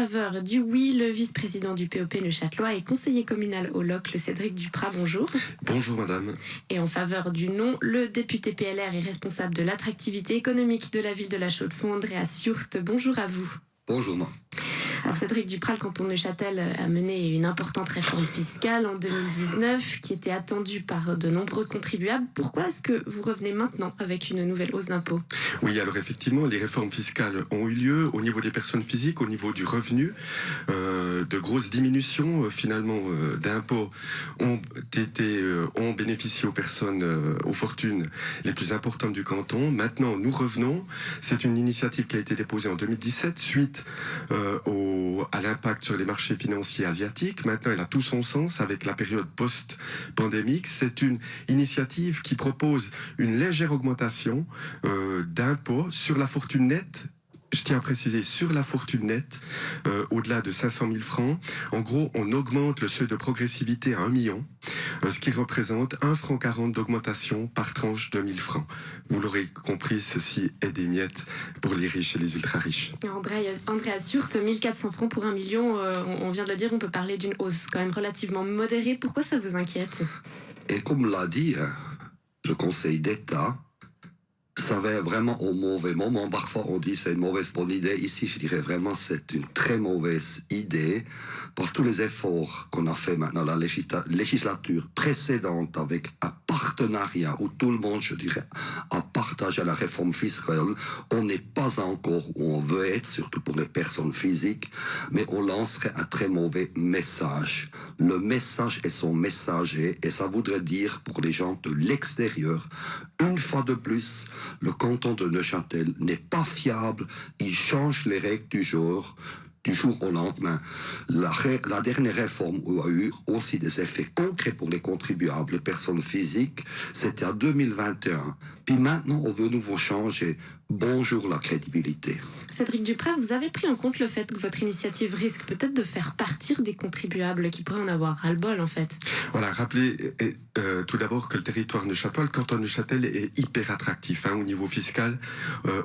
faveur du oui, le vice-président du POP neuchâtelois et conseiller communal au LOC, le Cédric Duprat, bonjour. Bonjour madame. Et en faveur du non, le député PLR et responsable de l'attractivité économique de la ville de La Chaux-de-Fonds, Andreas Jurt, bonjour à vous. Bonjour. Alors Cédric Duprat, le canton de Neuchâtel a mené une importante réforme fiscale en 2019 qui était attendue par de nombreux contribuables. Pourquoi est-ce que vous revenez maintenant avec une nouvelle hausse d'impôts ? Oui, alors effectivement, les réformes fiscales ont eu lieu au niveau des personnes physiques, au niveau du revenu. De grosses diminutions finalement d'impôts ont bénéficié aux personnes, aux fortunes les plus importantes du canton. Maintenant, nous revenons. C'est une initiative qui a été déposée en 2017 suite à l'impact sur les marchés financiers asiatiques. Maintenant, elle a tout son sens avec la période post-pandémique. C'est une initiative qui propose une légère augmentation d'impôts sur la fortune nette. Je tiens à préciser, sur la fortune nette, au-delà de 500 000 francs, en gros, on augmente le seuil de progressivité à 1 million, ce qui représente 1,40 franc d'augmentation par tranche de 1 000 francs. Vous l'aurez compris, ceci est des miettes pour les riches et les ultra-riches. Andreas Jurt, 1 400 francs pour 1 million, on vient de le dire, on peut parler d'une hausse quand même relativement modérée. Pourquoi ça vous inquiète ? Et comme l'a dit le Conseil d'État, ça va vraiment au mauvais moment. Parfois, on dit c'est une mauvaise bonne idée. Ici, je dirais vraiment c'est une très mauvaise idée parce que tous les efforts qu'on a fait maintenant, la législature précédente avec un partenariat où tout le monde, je dirais, a partagé la réforme fiscale, on n'est pas encore où on veut être, surtout pour les personnes physiques, mais on lancerait un très mauvais message. Le message est son messager et ça voudrait dire pour les gens de l'extérieur, une fois de plus, le canton de Neuchâtel n'est pas fiable, il change les règles du jour au lendemain. La dernière réforme a eu aussi des effets concrets pour les contribuables, les personnes physiques, c'était en 2021. Puis maintenant, on veut nouveau changer. Bonjour la crédibilité. Cédric Duprat, vous avez pris en compte le fait que votre initiative risque peut-être de faire partir des contribuables qui pourraient en avoir ras-le-bol en fait. Voilà, rappelez tout d'abord que le territoire neuchâtelois, le canton de Neuchâtel est hyper attractif au niveau fiscal,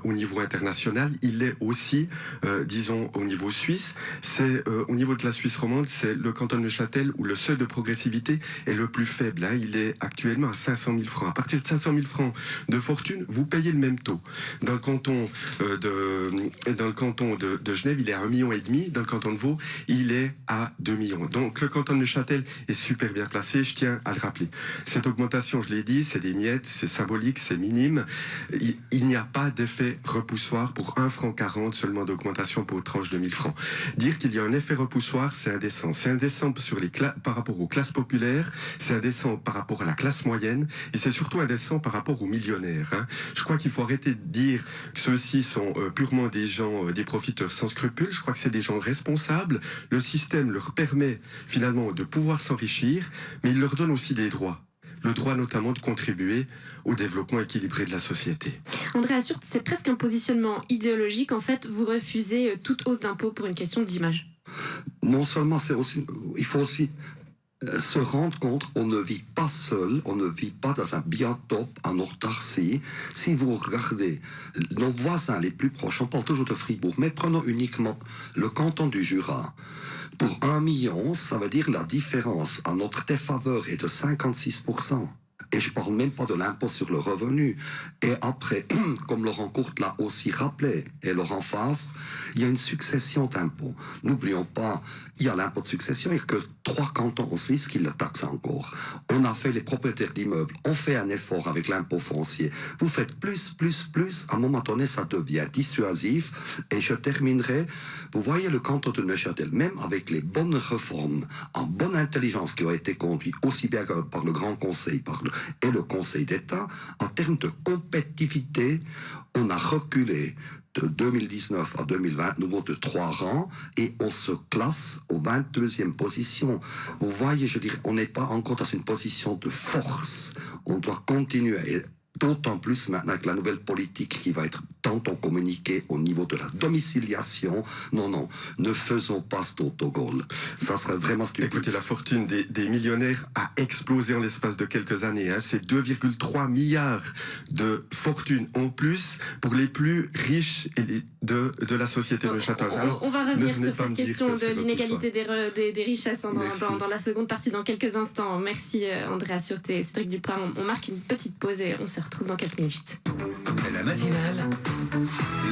au niveau international. Il est aussi, disons, au niveau suisse. C'est au niveau de la Suisse romande, c'est le canton de Neuchâtel où le seuil de progressivité est le plus faible. Il est actuellement à 500 000 francs. À partir de 500 000 francs de fortune, vous payez le même taux. Dans le canton de Genève, il est à 1,5 million. Dans le canton de Vaud, il est à 2 millions. Donc le canton de Neuchâtel est super bien placé, je tiens à le rappeler. Cette augmentation, je l'ai dit, c'est des miettes, c'est symbolique, c'est minime. Il n'y a pas d'effet repoussoir pour 1,40 franc seulement d'augmentation pour une tranche de 1 000 francs. Dire qu'il y a un effet repoussoir, c'est indécent. C'est indécent par rapport aux classes populaires, c'est indécent par rapport à la classe moyenne, et c'est surtout indécent par rapport aux millionnaires. Je crois qu'il faut arrêter de dire que ceux-ci sont purement des gens, des profiteurs sans scrupules. Je crois que c'est des gens responsables. Le système leur permet finalement de pouvoir s'enrichir, mais il leur donne aussi des droits. Le droit notamment de contribuer au développement équilibré de la société. Andreas Jurt, c'est presque un positionnement idéologique. En fait, vous refusez toute hausse d'impôt pour une question d'image. Non seulement, il faut aussi se rendre compte, on ne vit pas seul, on ne vit pas dans un biotope en autarcie. Si vous regardez nos voisins les plus proches, on parle toujours de Fribourg, mais prenons uniquement le canton du Jura. Pour 1 million, ça veut dire la différence en notre défaveur est de 56%. Et je ne parle même pas de l'impôt sur le revenu. Et après, comme Laurent Courte l'a aussi rappelé, et Laurent Favre, il y a une succession d'impôts. N'oublions pas, il y a l'impôt de succession, il n'y a que 3 cantons en Suisse qui le taxent encore. On a fait les propriétaires d'immeubles, on fait un effort avec l'impôt foncier. Vous faites plus, à un moment donné, ça devient dissuasif. Et je terminerai, vous voyez le canton de Neuchâtel, même avec les bonnes réformes, en bonne intelligence qui ont été conduites, aussi bien par le Grand Conseil et le Conseil d'État, en termes de compétitivité, on a reculé de 2019 à 2020, nouveau de 3 rangs, et on se classe aux 22e position. Vous voyez, je dirais, on n'est pas encore dans une position de force. On doit continuer. Et D'autant plus maintenant que la nouvelle politique qui va être tantôt communiquée au niveau de la domiciliation. Non, ne faisons pas cet autogol. Ça serait vraiment stupide. Écoutez, la fortune des millionnaires a explosé en l'espace de quelques années. C'est 2,3 milliards de fortune en plus pour les plus riches de la société neuchâteloise. Alors, on va revenir sur cette question de l'inégalité des richesses dans la seconde partie dans quelques instants. Merci Andrea Sûreté et Cédric Duprat. On marque une petite pause et on se retrouve dans 4 minutes. La matinale,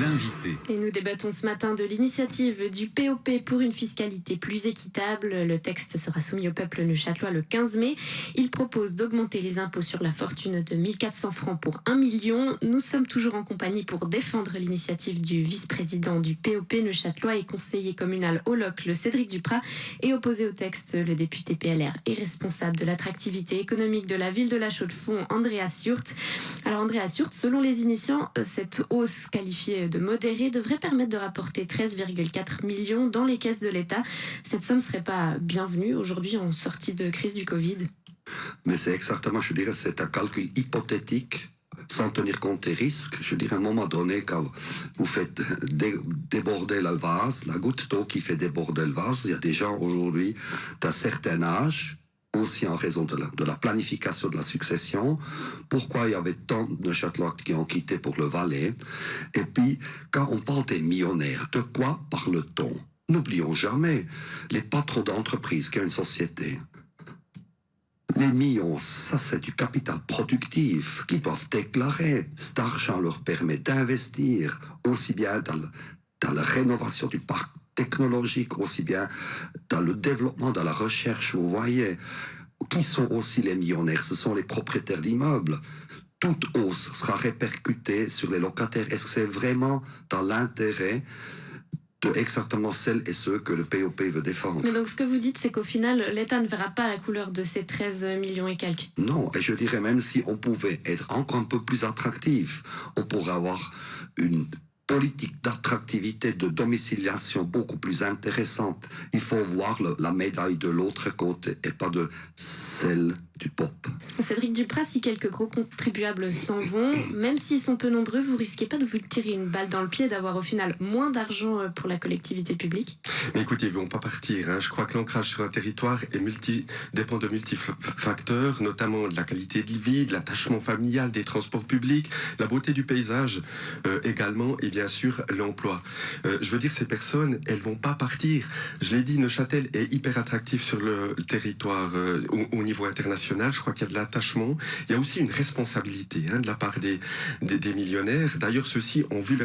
l'invité. Et nous débattons ce matin de l'initiative du POP pour une fiscalité plus équitable. Le texte sera soumis au peuple neuchâtelois le 15 mai. Il propose d'augmenter les impôts sur la fortune de 1 400 francs pour 1 million. Nous sommes toujours en compagnie pour défendre l'initiative du vice-président du POP neuchâtelois et conseiller communal au LOC, le Cédric Duprat, et opposé au texte, le député PLR et responsable de l'attractivité économique de la ville de La Chaux-de-Fonds, Andrea Sûreté. Alors Andrea Sûreté, selon les initiants, cette hausse qualifiée de modérée devrait permettre de rapporter 13,4 millions dans les caisses de l'État. Cette somme ne serait pas bienvenue aujourd'hui en sortie de crise du Covid. Mais c'est exactement, je dirais, c'est un calcul hypothétique sans tenir compte des risques. Je dirais, à un moment donné, quand vous faites déborder le vase, la goutte d'eau qui fait déborder le vase, il y a des gens aujourd'hui d'un certain âge, aussi en raison de la planification de la succession, pourquoi il y avait tant de Neuchâtelois qui ont quitté pour le Valais. Et puis, quand on parle des millionnaires, de quoi parle-t-on? N'oublions jamais les patrons d'entreprise qui ont une société. Les millions, ça c'est du capital productif qu'ils doivent déclarer. Cet argent leur permet d'investir aussi bien dans la rénovation du parc technologique, aussi bien dans le développement, dans la recherche. Vous voyez, qui sont aussi les millionnaires? Ce sont les propriétaires d'immeubles. Toute hausse sera répercutée sur les locataires. Est-ce que c'est vraiment dans l'intérêt de exactement celles et ceux que le POP veut défendre? Mais donc ce que vous dites, c'est qu'au final, l'État ne verra pas la couleur de ces 13 millions et quelques. Non, et je dirais même si on pouvait être encore un peu plus attractif, on pourrait avoir une politique d'attractivité, de domiciliation beaucoup plus intéressante. Il faut voir la médaille de l'autre côté et pas de celle du pop. Cédric Duprat, si quelques gros contribuables s'en vont, même s'ils sont peu nombreux, vous risquez pas de vous tirer une balle dans le pied, d'avoir au final moins d'argent pour la collectivité publique? Mais écoutez, ils ne vont pas partir. Je crois que l'ancrage sur un territoire dépend de multifacteurs, notamment de la qualité de vie, de l'attachement familial, des transports publics, la beauté du paysage également, et bien sûr l'emploi. Je veux dire, ces personnes, elles ne vont pas partir. Je l'ai dit, Neuchâtel est hyper attractif sur le territoire au niveau international. Je crois qu'il y a de l'attachement. Il y a aussi une responsabilité de la part des millionnaires. D'ailleurs, ceux-ci ont vu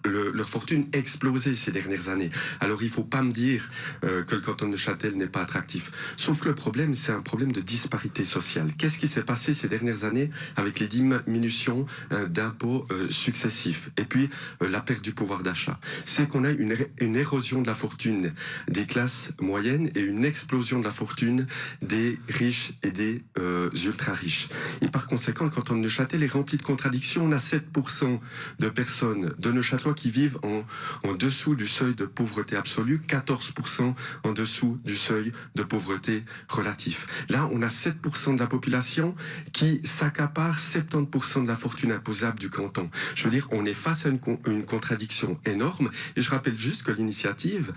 leur fortune exploser ces dernières années. Alors, il ne faut pas me dire que le canton de Neuchâtel n'est pas attractif. Sauf que le problème, c'est un problème de disparité sociale. Qu'est-ce qui s'est passé ces dernières années avec les diminutions d'impôts successifs et puis la perte du pouvoir d'achat? C'est qu'on a une érosion de la fortune des classes moyennes et une explosion de la fortune des riches et des ultra-riches. Et par conséquent, le canton de Neuchâtel est rempli de contradictions. On a 7% de personnes de Neuchâtelois qui vivent en dessous du seuil de pauvreté absolue, 14% en dessous du seuil de pauvreté relatif. Là, on a 7% de la population qui s'accapare 70% de la fortune imposable du canton. Je veux dire, on est face à une contradiction énorme. Et je rappelle juste que l'initiative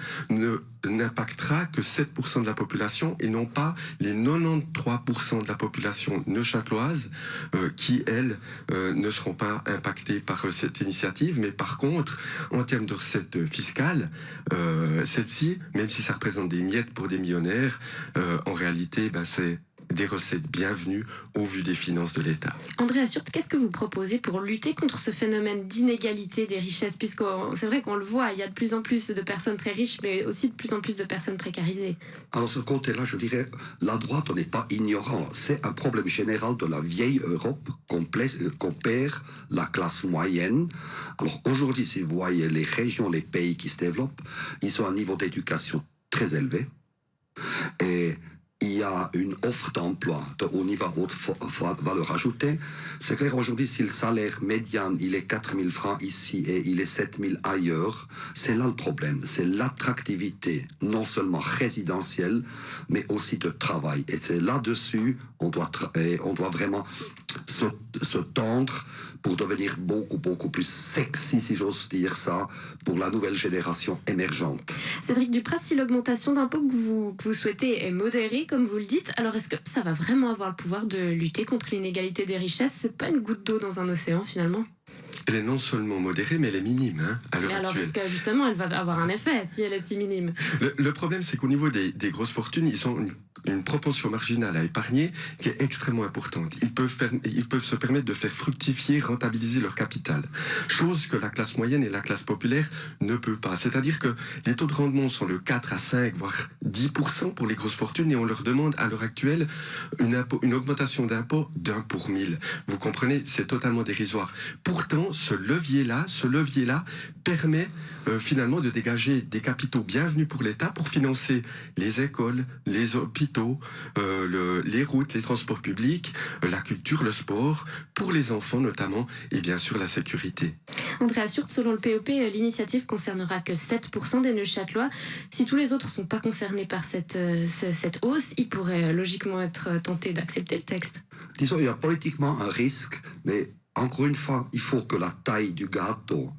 n'impactera que 7% de la population et non pas les 93% de la population neuchâteloise qui, elles, ne seront pas impactées par cette initiative. Mais par contre, en termes de recettes fiscales, celle-ci, même si ça représente des miettes pour des millionnaires, en réalité, c'est des recettes bienvenues au vu des finances de l'État. Andrea Sûreté, qu'est-ce que vous proposez pour lutter contre ce phénomène d'inégalité des richesses? Puisque c'est vrai qu'on le voit, il y a de plus en plus de personnes très riches, mais aussi de plus en plus de personnes précarisées. Alors, ce côté-là, je dirais, la droite n'est pas ignorant. C'est un problème général de la vieille Europe qu'on perd la classe moyenne. Alors, aujourd'hui, si vous voyez les régions, les pays qui se développent, ils ont un niveau d'éducation très élevé. Et il y a une offre d'emploi de haut niveau, haute valeur ajoutée. C'est clair, aujourd'hui, si le salaire médian, il est 4 000 francs ici et il est 7 000 ailleurs, c'est là le problème. C'est l'attractivité, non seulement résidentielle, mais aussi de travail. Et c'est là-dessus, on doit vraiment se tendre pour devenir beaucoup plus sexy, si j'ose dire ça, pour la nouvelle génération émergente. Cédric Duprat, si l'augmentation d'impôts que vous souhaitez est modérée, comme vous le dites, alors est-ce que ça va vraiment avoir le pouvoir de lutter contre l'inégalité des richesses? C'est pas une goutte d'eau dans un océan, finalement? Elle est non seulement modérée, mais elle est minime à l'heure alors, actuelle. est-ce que justement, elle va avoir un effet si elle est si minime? Le problème, c'est qu'au niveau des grosses fortunes, ils ont une propension marginale à épargner qui est extrêmement importante. Ils peuvent se permettre de faire fructifier, rentabiliser leur capital. Chose que la classe moyenne et la classe populaire ne peuvent pas. C'est-à-dire que les taux de rendement sont de 4 à 5, voire 10% pour les grosses fortunes et on leur demande à l'heure actuelle une augmentation d'impôt d'1 pour 1000. Vous comprenez, c'est totalement dérisoire. Pourtant, ce levier-là permet finalement de dégager des capitaux bienvenus pour l'État pour financer les écoles, les hôpitaux, les routes, les transports publics, la culture, le sport, pour les enfants notamment, et bien sûr la sécurité. Andrea Surte, selon le POP, l'initiative concernera que 7% des Neuchâtelois. Si tous les autres ne sont pas concernés par cette hausse, ils pourraient logiquement être tentés d'accepter le texte. Disons, il y a politiquement un risque, mais encore une fois, il faut que la taille du gâteau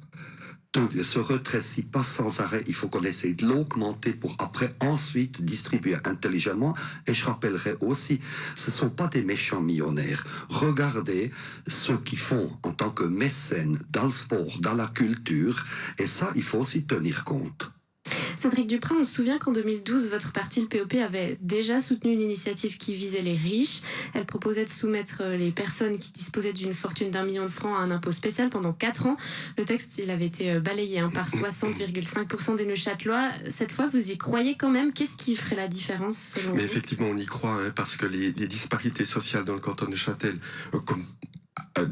se rétrécit pas sans arrêt. Il faut qu'on essaye de l'augmenter pour après ensuite distribuer intelligemment. Et je rappellerai aussi, ce ne sont pas des méchants millionnaires. Regardez ceux qui font en tant que mécènes dans le sport, dans la culture. Et ça, il faut aussi tenir compte. Cédric Duprat, on se souvient qu'en 2012, votre parti, le POP, avait déjà soutenu une initiative qui visait les riches. Elle proposait de soumettre les personnes qui disposaient d'une fortune d'1 million de francs à un impôt spécial pendant 4 ans. Le texte, il avait été balayé par 60,5% des Neuchâtelois. Cette fois, vous y croyez quand même? Qu'est-ce qui ferait la différence selon vous? Effectivement, on y croit, parce que les disparités sociales dans le canton de Neuchâtel, comme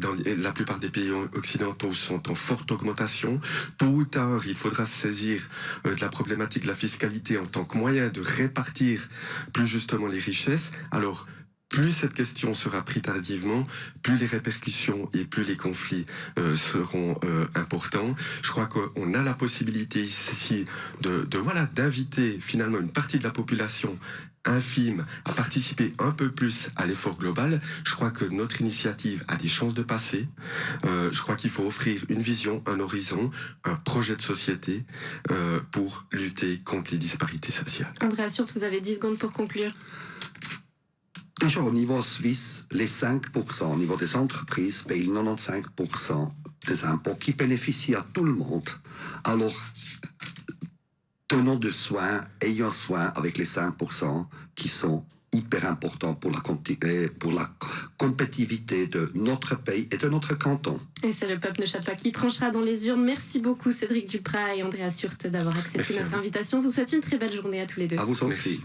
dans la plupart des pays occidentaux, sont en forte augmentation. Tôt ou tard, il faudra se saisir de la problématique de la fiscalité en tant que moyen de répartir plus justement les richesses. Alors, plus cette question sera prise tardivement, plus les répercussions et plus les conflits seront importants. Je crois qu'on a la possibilité ici d'inviter finalement une partie de la population infime à participer un peu plus à l'effort global. Je crois que notre initiative a des chances de passer. Je crois qu'il faut offrir une vision, un horizon, un projet de société pour lutter contre les disparités sociales. Andrea Surte, vous avez 10 secondes pour conclure. Déjà au niveau suisse, les 5% au niveau des entreprises payent 95% des impôts qui bénéficient à tout le monde. Alors, tenons de soin, ayons soin avec les 5% qui sont hyper importants pour la compétitivité de notre pays et de notre canton. Et c'est le peuple neuchâtelois qui tranchera dans les urnes. Merci beaucoup Cédric Duprat et Andrea Surte d'avoir accepté notre invitation. Je vous souhaite une très belle journée à tous les deux. À vous aussi.